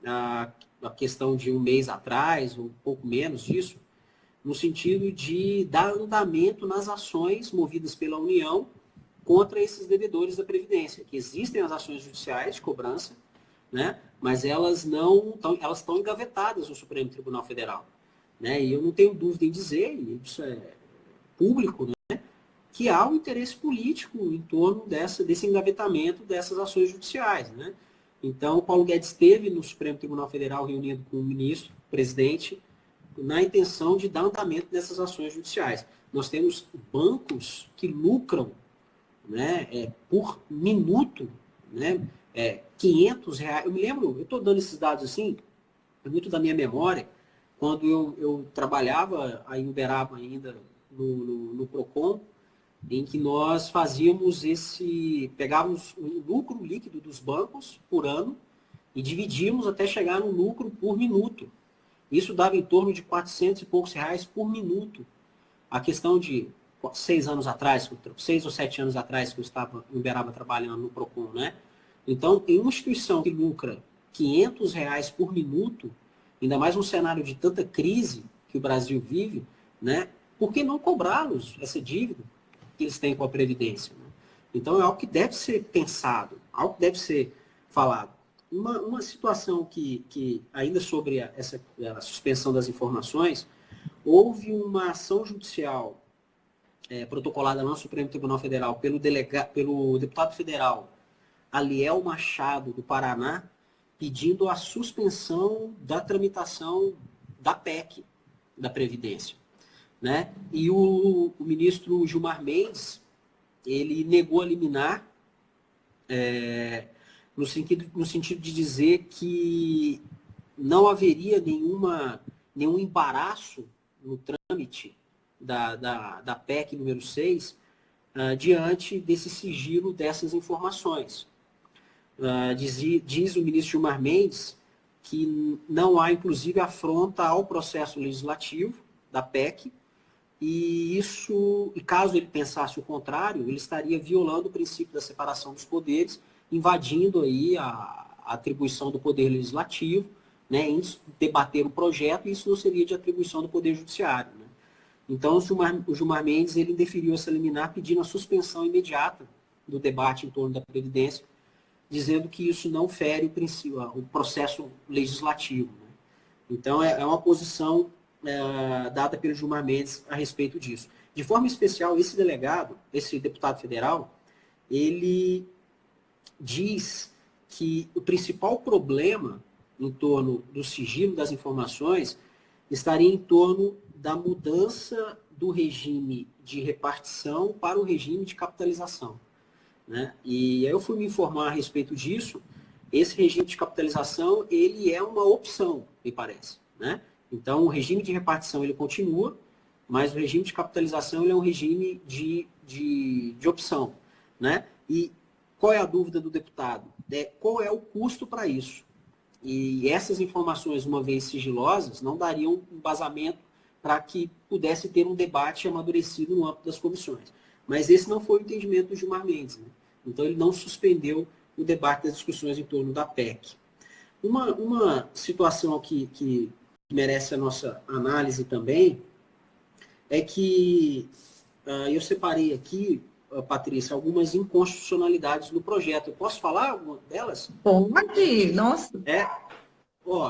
a questão de um mês atrás, um pouco menos disso, no sentido de dar andamento nas ações movidas pela União contra esses devedores da Previdência, que existem as ações judiciais de cobrança, né? Mas elas estão engavetadas no Supremo Tribunal Federal. Né? E eu não tenho dúvida em dizer, isso é público, né? Que há um interesse político em torno desse engavetamento dessas ações judiciais. Né? Então, o Paulo Guedes esteve no Supremo Tribunal Federal reunido com o ministro, o presidente, na intenção de dar andamento dessas ações judiciais. Nós temos bancos que lucram, né, por minuto, né, R$ 500. Eu me lembro, eu estou dando esses dados assim, muito da minha memória, quando eu trabalhava em Uberaba ainda no Procon, em que nós pegávamos o lucro líquido dos bancos por ano e dividíamos até chegar no lucro por minuto. Isso dava em torno de 400 e poucos reais por minuto. A questão de 6 ou 7 anos atrás, que eu estava em Uberaba trabalhando no Procon, né? Então, em uma instituição que lucra R$ 500 por minuto, ainda mais num cenário de tanta crise que o Brasil vive, né? Por que não cobrá-los essa dívida que eles têm com a Previdência? Né? Então, é algo que deve ser pensado, algo que deve ser falado. Uma situação que ainda sobre a suspensão das informações, houve uma ação judicial protocolada no Supremo Tribunal Federal pelo deputado federal Aliel Machado, do Paraná, pedindo a suspensão da tramitação da PEC da Previdência. Né? E o ministro Gilmar Mendes, ele negou a liminar, no sentido de dizer que não haveria nenhum embaraço no trâmite da PEC número 6, diante desse sigilo dessas informações. Diz o ministro Gilmar Mendes que não há, inclusive, afronta ao processo legislativo da PEC, e caso ele pensasse o contrário, ele estaria violando o princípio da separação dos poderes, invadindo aí a atribuição do poder legislativo, né, em debater o projeto, e isso não seria de atribuição do poder judiciário. Né? Então, o Gilmar Mendes ele indeferiu essa liminar pedindo a suspensão imediata do debate em torno da Previdência, dizendo que isso não fere o processo legislativo. Né? Então, é uma posição dada pelo Gilmar Mendes a respeito disso. De forma especial, esse deputado federal, ele diz que o principal problema em torno do sigilo das informações estaria em torno da mudança do regime de repartição para o regime de capitalização. Né? E aí eu fui me informar a respeito disso. Esse regime de capitalização, ele é uma opção, me parece. Né? Então, o regime de repartição ele continua, mas o regime de capitalização ele é um regime de opção. Né? E qual é a dúvida do deputado? Qual é o custo para isso? E essas informações, uma vez sigilosas, não dariam embasamento para que pudesse ter um debate amadurecido no âmbito das comissões. Mas esse não foi o entendimento do Gilmar Mendes. Né? Então, ele não suspendeu o debate das discussões em torno da PEC. Uma situação que merece a nossa análise também é que eu separei aqui, Patrícia, algumas inconstitucionalidades do projeto. Eu posso falar alguma delas? Pode, nossa.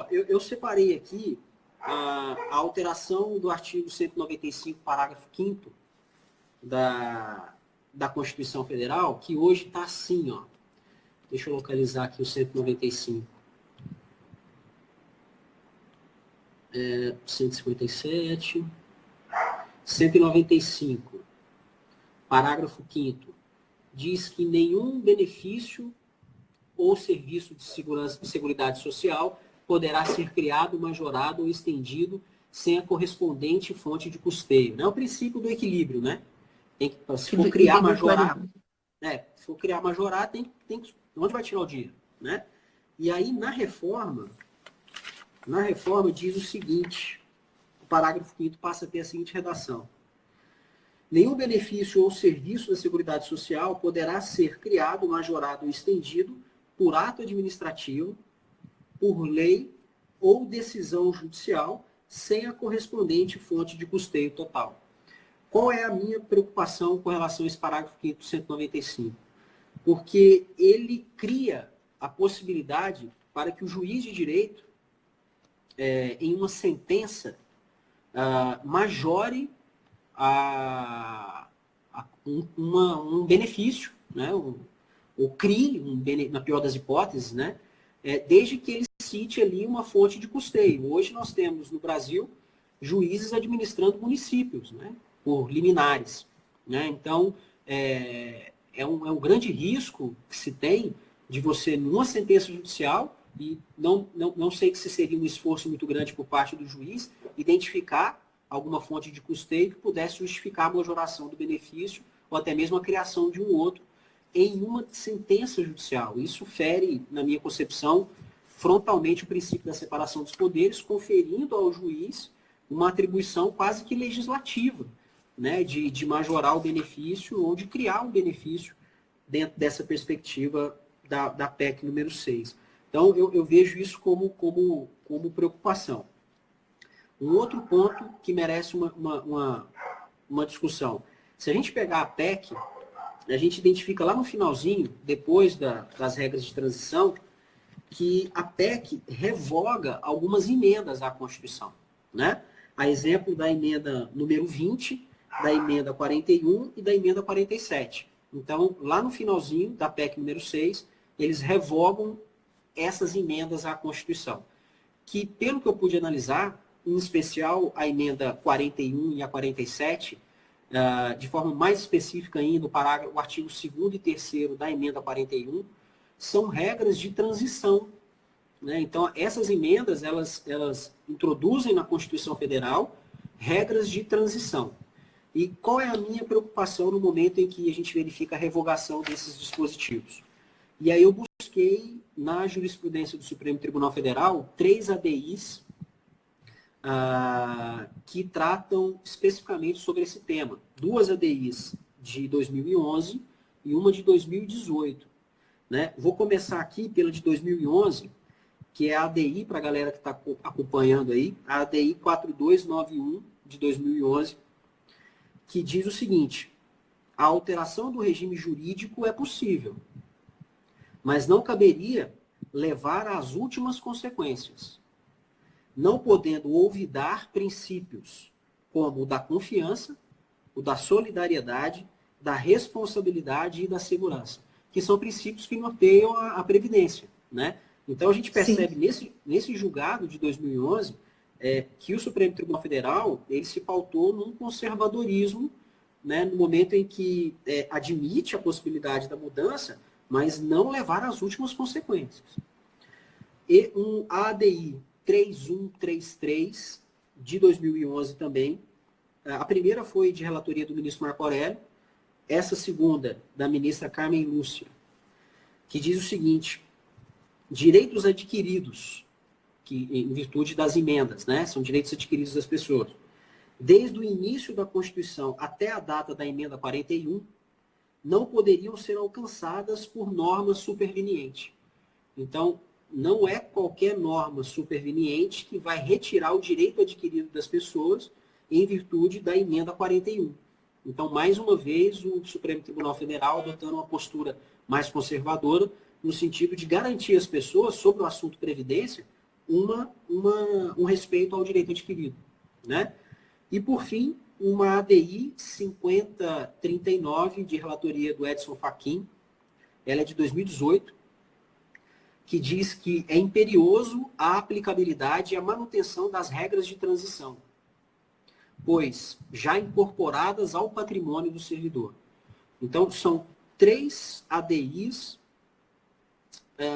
Eu separei aqui a alteração do artigo 195, parágrafo 5º da Constituição Federal, que hoje está assim, ó. Deixa eu localizar aqui o 195. 157. 195. Parágrafo 5º, diz que nenhum benefício ou serviço de segurança e seguridade social poderá ser criado, majorado ou estendido sem a correspondente fonte de custeio. É o princípio do equilíbrio, né? Se for criar, majorar, se for criar, majorar, onde vai tirar o dinheiro, né? E aí, na reforma diz o seguinte, o parágrafo 5º passa a ter a seguinte redação. Nenhum benefício ou serviço da Seguridade Social poderá ser criado, majorado ou estendido por ato administrativo, por lei ou decisão judicial, sem a correspondente fonte de custeio total. Qual é a minha preocupação com relação a esse parágrafo 5º do 195? Porque ele cria a possibilidade para que o juiz de direito, em uma sentença, majore um benefício, né? Ou crie, na pior das hipóteses, né? Desde que ele cite ali uma fonte de custeio. Hoje nós temos no Brasil juízes administrando municípios, né? Por liminares, né? Então, é um grande risco que se tem de você, numa sentença judicial, e não sei se seria um esforço muito grande por parte do juiz, identificar alguma fonte de custeio que pudesse justificar a majoração do benefício ou até mesmo a criação de um outro em uma sentença judicial. Isso fere, na minha concepção, frontalmente o princípio da separação dos poderes, conferindo ao juiz uma atribuição quase que legislativa, né, de majorar o benefício ou de criar um benefício dentro dessa perspectiva da PEC número 6. Então, eu vejo isso como preocupação. Um outro ponto que merece uma discussão. Se a gente pegar a PEC, a gente identifica lá no finalzinho, depois das regras de transição, que a PEC revoga algumas emendas à Constituição, né? A exemplo da emenda número 20, da emenda 41 e da emenda 47. Então, lá no finalzinho da PEC número 6, eles revogam essas emendas à Constituição, que, pelo que eu pude analisar, em especial a emenda 41 e a 47, de forma mais específica ainda, o artigo 2º e 3º da emenda 41, são regras de transição, né? Então, essas emendas, elas introduzem na Constituição Federal regras de transição. E qual é a minha preocupação no momento em que a gente verifica a revogação desses dispositivos? E aí eu busquei, na jurisprudência do Supremo Tribunal Federal, 3 ADIs que tratam especificamente sobre esse tema. 2 ADIs de 2011 e uma de 2018. Né? Vou começar aqui pela de 2011, que é a ADI, para a galera que está acompanhando aí, a ADI 4291 de 2011, que diz o seguinte: a alteração do regime jurídico é possível, mas não caberia levar às últimas consequências, não podendo olvidar princípios como o da confiança, o da solidariedade, da responsabilidade e da segurança, que são princípios que norteiam a Previdência, né? Então, a gente percebe nesse julgado de 2011 que o Supremo Tribunal Federal ele se pautou num conservadorismo, né, no momento em que admite a possibilidade da mudança, mas não levar às últimas consequências. E um ADI 3133 de 2011 também. A primeira foi de relatoria do ministro Marco Aurélio, essa segunda da ministra Carmen Lúcia, que diz o seguinte: direitos adquiridos, que em virtude das emendas, né, são direitos adquiridos das pessoas, desde o início da Constituição até a data da emenda 41, não poderiam ser alcançadas por norma superveniente. Então, não é qualquer norma superveniente que vai retirar o direito adquirido das pessoas em virtude da emenda 41. Então, mais uma vez, o Supremo Tribunal Federal adotando uma postura mais conservadora, no sentido de garantir às pessoas, sobre o assunto Previdência, um respeito ao direito adquirido, né? E, por fim, uma ADI 5039, de relatoria do Edson Fachin, ela é de 2018, que diz que é imperioso a aplicabilidade e a manutenção das regras de transição, pois já incorporadas ao patrimônio do servidor. Então, são 3 ADIs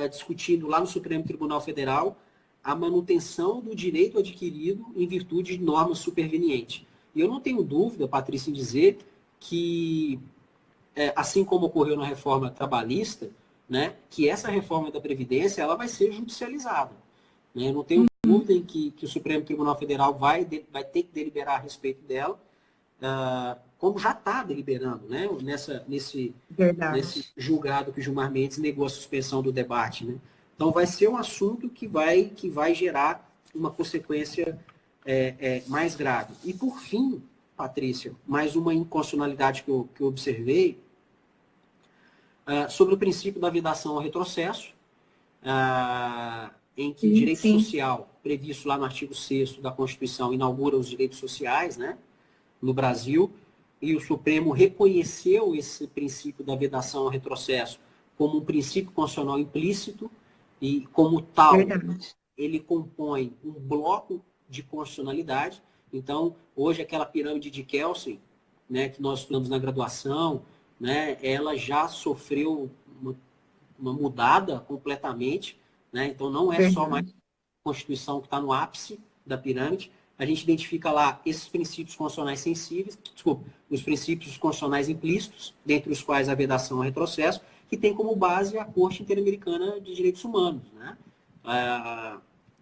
discutindo lá no Supremo Tribunal Federal a manutenção do direito adquirido em virtude de norma superveniente. E eu não tenho dúvida, Patrícia, em dizer que, assim como ocorreu na reforma trabalhista, né, que essa reforma da Previdência ela vai ser judicializada. Né? Eu não tenho dúvida em que o Supremo Tribunal Federal vai ter que deliberar a respeito dela, como já está deliberando, né, nesse julgado que o Gilmar Mendes negou a suspensão do debate. Né? Então, vai ser um assunto que vai gerar uma consequência mais grave. E, por fim, Patrícia, mais uma inconstitucionalidade que eu observei, sobre o princípio da vedação ao retrocesso, em que o direito social, previsto lá no artigo 6º da Constituição, inaugura os direitos sociais, né, no Brasil, e o Supremo reconheceu esse princípio da vedação ao retrocesso como um princípio constitucional implícito, e, como tal, ele compõe um bloco de constitucionalidade. Então, hoje, aquela pirâmide de Kelsen, né, que nós estudamos na graduação, né, ela já sofreu uma mudada completamente. Né? Então, não é só mais a Constituição que está no ápice da pirâmide. A gente identifica lá esses princípios constitucionais sensíveis, os princípios constitucionais implícitos, dentre os quais a vedação ao retrocesso, que tem como base a Corte Interamericana de Direitos Humanos. Né?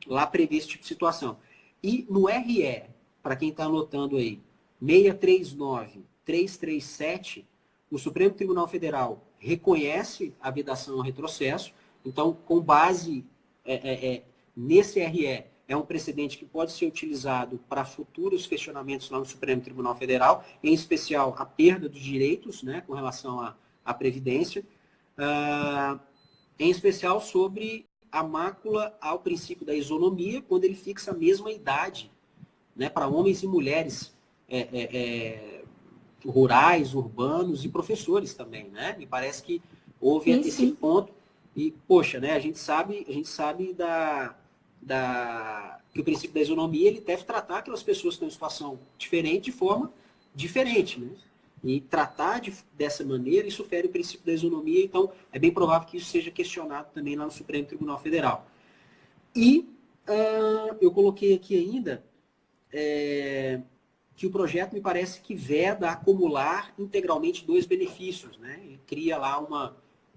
Lá prevê esse tipo de situação. E no RE, para quem está anotando aí, 639-337, o Supremo Tribunal Federal reconhece a vedação ao retrocesso. Então, com base nesse RE, é um precedente que pode ser utilizado para futuros questionamentos lá no Supremo Tribunal Federal, em especial a perda dos direitos, né, com relação à Previdência, em especial sobre a mácula ao princípio da isonomia, quando ele fixa a mesma idade, né, para homens e mulheres rurais, urbanos e professores também. Né? Me parece que houve esse ponto. E, poxa, né, a gente sabe que o princípio da isonomia ele deve tratar aquelas pessoas que estão em situação diferente de forma diferente. Né? E tratar dessa maneira, isso fere o princípio da isonomia, então é bem provável que isso seja questionado também lá no Supremo Tribunal Federal. E eu coloquei aqui ainda que o projeto me parece que veda acumular integralmente 2 benefícios. Né? Ele cria lá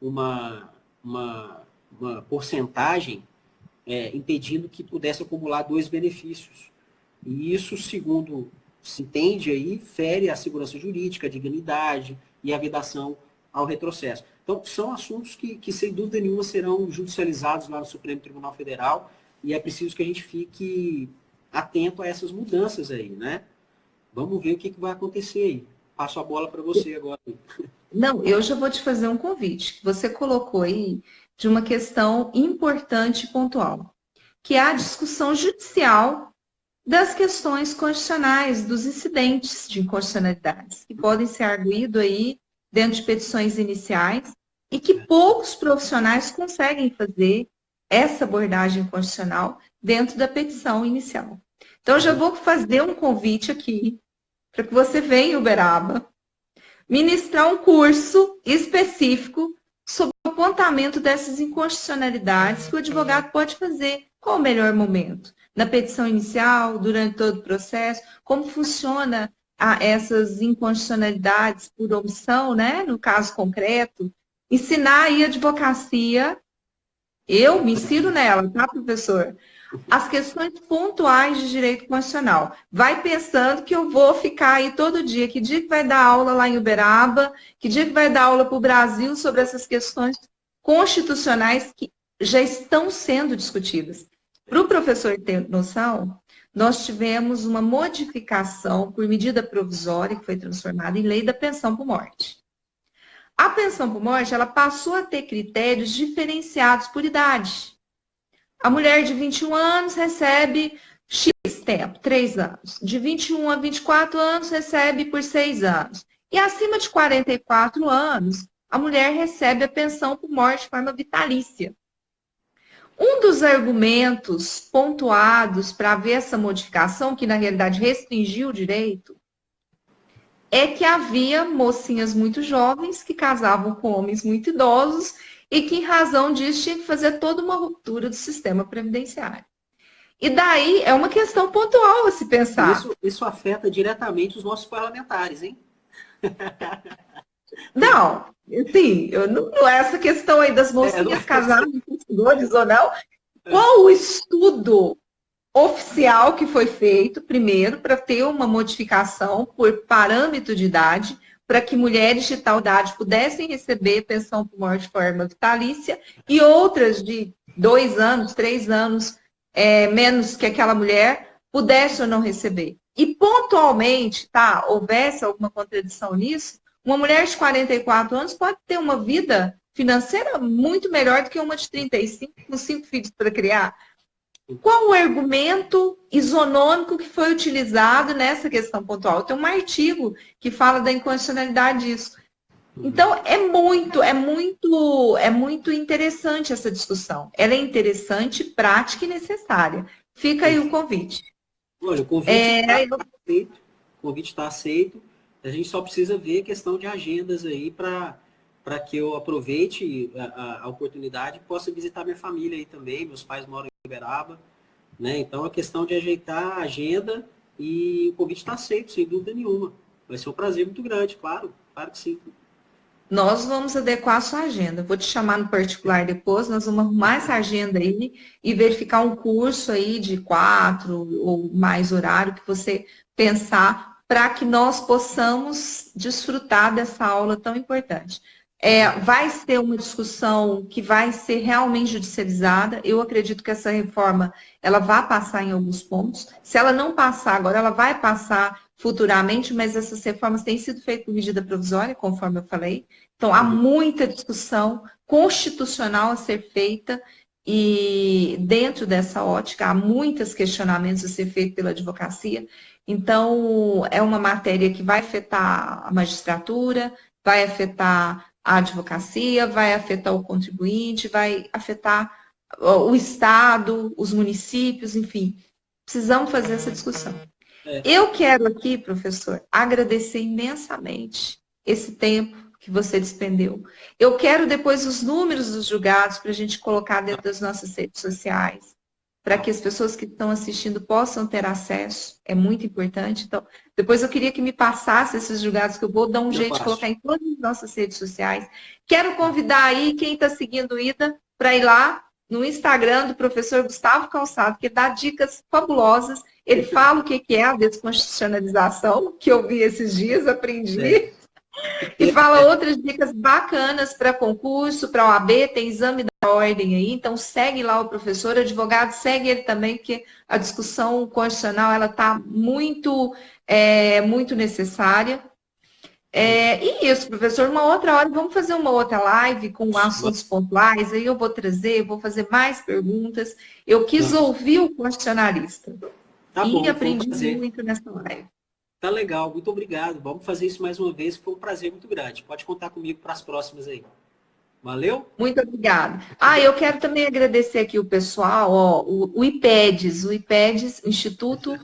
uma porcentagem impedindo que pudesse acumular 2 benefícios. E isso, segundo se entende aí, fere a segurança jurídica, a dignidade e a vedação ao retrocesso. Então, são assuntos que sem dúvida nenhuma, serão judicializados lá no Supremo Tribunal Federal, e é preciso que a gente fique atento a essas mudanças aí, né? Vamos ver o que vai acontecer aí. Passo a bola para você agora. Não, eu já vou te fazer um convite. Você colocou aí de uma questão importante e pontual, que é a discussão judicial das questões constitucionais, dos incidentes de inconstitucionalidades, que podem ser arguídos aí dentro de petições iniciais e que poucos profissionais conseguem fazer essa abordagem constitucional dentro da petição inicial. Então, já vou fazer um convite aqui para que você venha em Uberaba ministrar um curso específico sobre o apontamento dessas inconstitucionalidades que o advogado pode fazer. Qual o melhor momento? Na petição inicial, durante todo o processo? Como funciona essas inconstitucionalidades por omissão, né? No caso concreto? Ensinar aí a advocacia, eu me insiro nela, tá, professor? As questões pontuais de direito constitucional. Vai pensando que eu vou ficar aí todo dia. Que dia que vai dar aula lá em Uberaba? Que dia que vai dar aula para o Brasil sobre essas questões constitucionais que já estão sendo discutidas? Para o professor ter noção, nós tivemos uma modificação por medida provisória que foi transformada em lei da pensão por morte. A pensão por morte, ela passou a ter critérios diferenciados por idade. A mulher de 21 anos recebe X tempo, 3 anos. De 21 a 24 anos recebe por 6 anos. E acima de 44 anos, a mulher recebe a pensão por morte de forma vitalícia. Um dos argumentos pontuados para haver essa modificação, que na realidade restringiu o direito, é que havia mocinhas muito jovens que casavam com homens muito idosos e que, em razão disso, tinha que fazer toda uma ruptura do sistema previdenciário. E daí é uma questão pontual a se pensar. Isso afeta diretamente os nossos parlamentares, hein? Não, sim, não é essa questão aí das Não mocinhas é casadas com investidores ou não. Qual o estudo oficial que foi feito, primeiro, para ter uma modificação por parâmetro de idade, para que mulheres de tal idade pudessem receber pensão por morte de forma vitalícia, e outras de 2 anos, 3 anos menos que aquela mulher pudessem ou não receber. E pontualmente, tá, houvesse alguma contradição nisso, uma mulher de 44 anos pode ter uma vida financeira muito melhor do que uma de 35, com 5 filhos para criar. Qual o argumento isonômico que foi utilizado nessa questão pontual? Tem um artigo que fala da inconstitucionalidade disso. Então, é muito interessante essa discussão. Ela é interessante, prática e necessária. Fica aí o convite. Olha, o convite está aceito. O convite está aceito. A gente só precisa ver a questão de agendas aí para que eu aproveite a oportunidade e possa visitar minha família aí também. Meus pais moram em Uberaba, né? Então é questão de ajeitar a agenda e o convite está aceito, sem dúvida nenhuma. Vai ser um prazer muito grande, claro que sim. Nós vamos adequar a sua agenda. Vou te chamar no particular depois, nós vamos arrumar essa agenda aí e verificar um curso aí de 4 ou mais horário que você pensar para que nós possamos desfrutar dessa aula tão importante. Vai ser uma discussão que vai ser realmente judicializada. Eu acredito que essa reforma ela vai passar em alguns pontos. Se ela não passar agora, ela vai passar futuramente, mas essas reformas têm sido feitas por medida provisória, conforme eu falei. Então, há muita discussão constitucional a ser feita e dentro dessa ótica há muitos questionamentos a ser feitos pela advocacia. Então, é uma matéria que vai afetar a magistratura, vai afetar a advocacia, vai afetar o contribuinte, vai afetar o Estado, os municípios, enfim. Precisamos fazer essa discussão. Eu quero aqui, professor, agradecer imensamente esse tempo que você despendeu. Eu quero depois os números dos julgados para a gente colocar dentro das nossas redes sociais, para que as pessoas que estão assistindo possam ter acesso. É muito importante. Então, depois eu queria que me passasse esses julgados, que eu vou dar um jeito de colocar em todas as nossas redes sociais. Quero convidar aí quem está seguindo o IDA para ir lá no Instagram do professor Gustavo Calçado, que dá dicas fabulosas. Ele fala o que é a desconstitucionalização, que eu vi esses dias, aprendi. E fala outras dicas bacanas para concurso, para OAB, tem exame da ordem aí, então segue lá o professor, advogado, segue ele também, porque a discussão constitucional ela está muito necessária. E isso, professor, uma outra hora, vamos fazer uma outra live com assuntos pontuais, aí eu vou trazer, vou fazer mais perguntas. Eu quis ouvir o constitucionalista. E aprendi muito nessa live. Tá legal, muito obrigado. Vamos fazer isso mais uma vez, que foi um prazer muito grande. Pode contar comigo para as próximas aí. Valeu? Muito obrigada. Eu quero também agradecer aqui o pessoal, o IPEDS, o Instituto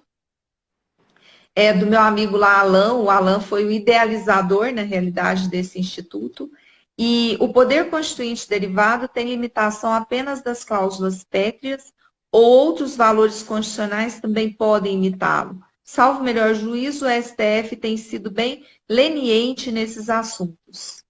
do meu amigo lá, Alan. O Alan foi o idealizador, na realidade, desse instituto. E o poder constituinte derivado tem limitação apenas das cláusulas pétreas, outros valores constitucionais também podem imitá-lo. Salvo melhor juízo, o STF tem sido bem leniente nesses assuntos.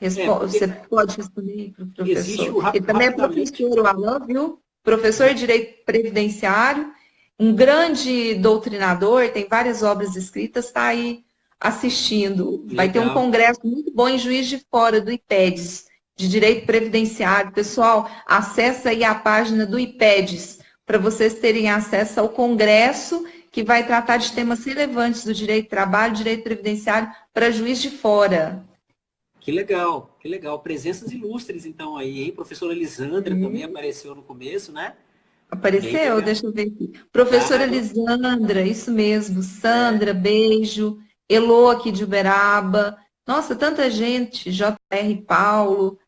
Você pode responder para o professor. Ele também é professor, o Alan, viu? Professor de Direito Previdenciário, um grande doutrinador, tem várias obras escritas, está aí assistindo. Legal. Vai ter um congresso muito bom em Juiz de Fora, do IPEDS, de Direito Previdenciário. Pessoal, acessa aí a página do IPEDS, para vocês terem acesso ao congresso que vai tratar de temas relevantes do direito do trabalho, direito previdenciário para Juiz de Fora. Que legal, que legal. Presenças ilustres, então, aí, hein? Professora Lisandra também apareceu no começo, né? Apareceu? Deixa eu ver aqui. Professora Lisandra, isso mesmo. Sandra, beijo. Elô aqui de Uberaba. Nossa, tanta gente. JR Paulo.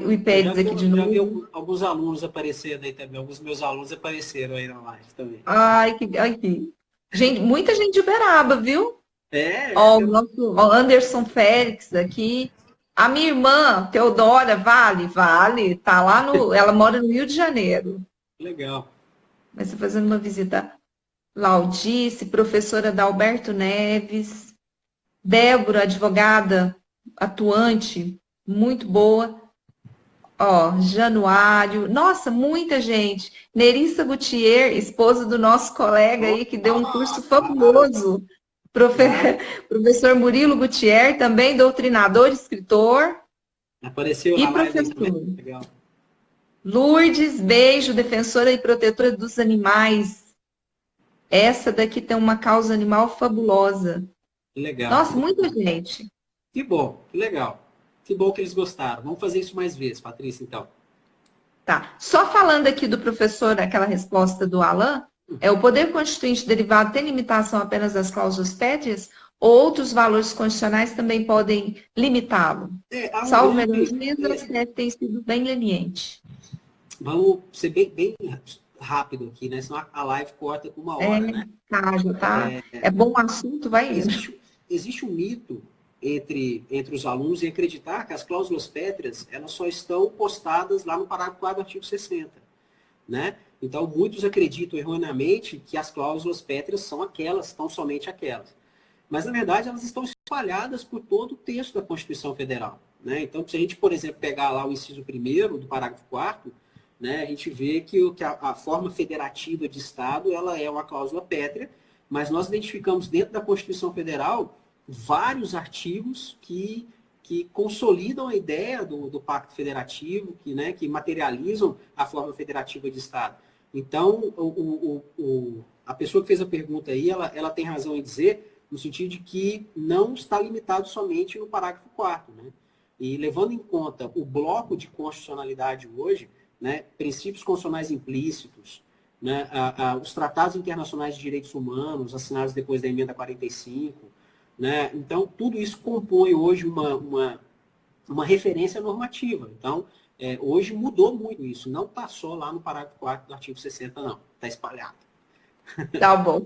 O IPEDS aqui de novo. Já vi alguns alunos aparecendo aí também. Alguns meus alunos apareceram aí na live também. Gente, muita gente de Uberaba, viu? Ó, o nosso ó, Anderson Félix aqui. A minha irmã, Teodora, vale, tá lá no. Ela mora no Rio de Janeiro. Legal. Mas está fazendo uma visita. Laudice, professora Dalberto Neves. Débora, advogada atuante, muito boa. Ó, Januário. Nossa, muita gente. Nerissa Gutierrez, esposa do nosso colega aí, que deu um curso fabuloso. Professor Murilo Gutierrez, também doutrinador, escritor Apareceu e na live aí professor. também. Legal. Lourdes, beijo, defensora e protetora dos animais. Essa daqui tem uma causa animal fabulosa. Legal. Nossa, muita gente. Que bom, que legal. Que bom que eles gostaram. Vamos fazer isso mais vezes, Patrícia, então. Tá. Só falando aqui do professor, aquela resposta do Alain, o poder constituinte derivado tem limitação apenas das cláusulas pétreas? Ou outros valores constitucionais também podem limitá-lo? Salvo melhor juízo, a STF tem sido bem leniente. Vamos ser bem rápido aqui, né? Senão a live corta com 1 hora, né? Tá. É bom o assunto, vai indo. Existe um mito entre os alunos em acreditar que as cláusulas pétreas elas só estão postadas lá no parágrafo 4 do artigo 60, né? Então, muitos acreditam erroneamente que as cláusulas pétreas são aquelas, tão somente aquelas. Mas, na verdade, elas estão espalhadas por todo o texto da Constituição Federal, né? Então, se a gente, por exemplo, pegar lá o inciso 1º do parágrafo 4º, né, a gente vê que a forma federativa de Estado ela é uma cláusula pétrea, mas nós identificamos dentro da Constituição Federal vários artigos que consolidam a ideia do Pacto Federativo, que materializam a forma federativa de Estado. Então, a pessoa que fez a pergunta aí, ela tem razão em dizer, no sentido de que não está limitado somente no parágrafo 4º, né? E levando em conta o bloco de constitucionalidade hoje, né, princípios constitucionais implícitos, né, os tratados internacionais de direitos humanos, assinados depois da emenda 45, né, então tudo isso compõe hoje uma referência normativa. Então, hoje mudou muito isso, não está só lá no parágrafo 4º do artigo 60, não, está espalhado. Tá bom.